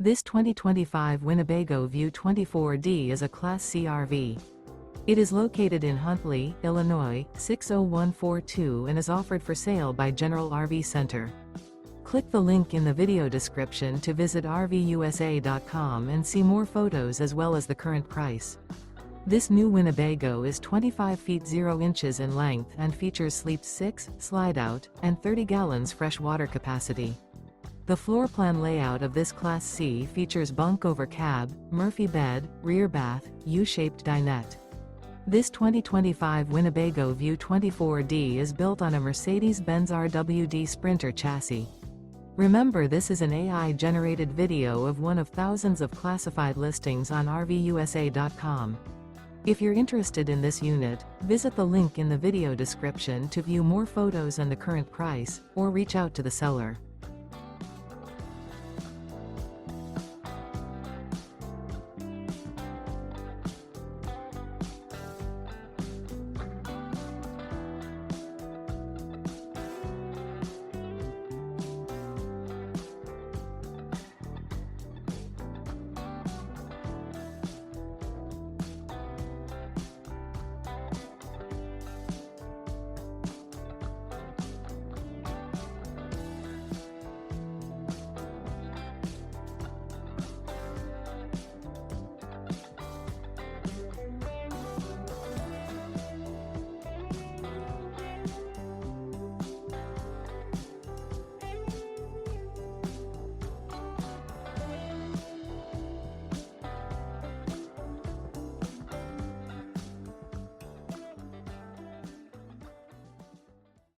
This 2025 Winnebago View 24D is a Class C RV. It is located in Huntley, Illinois, 60142 and is offered for sale by General RV Center. Click the link in the video description to visit RVUSA.com and see more photos as well as the current price. This new Winnebago is 25 feet 0 inches in length and features sleep 6, slide-out, and 30 gallons fresh water capacity. The floor plan layout of this Class C features bunk over cab, Murphy bed, rear bath, U-shaped dinette. This 2025 Winnebago View 24D is built on a Mercedes Benz RWD Sprinter chassis. Remember, this is an AI-generated video of one of thousands of classified listings on RVUSA.com. If you're interested in this unit, visit the link in the video description to view more photos and the current price, or reach out to the seller.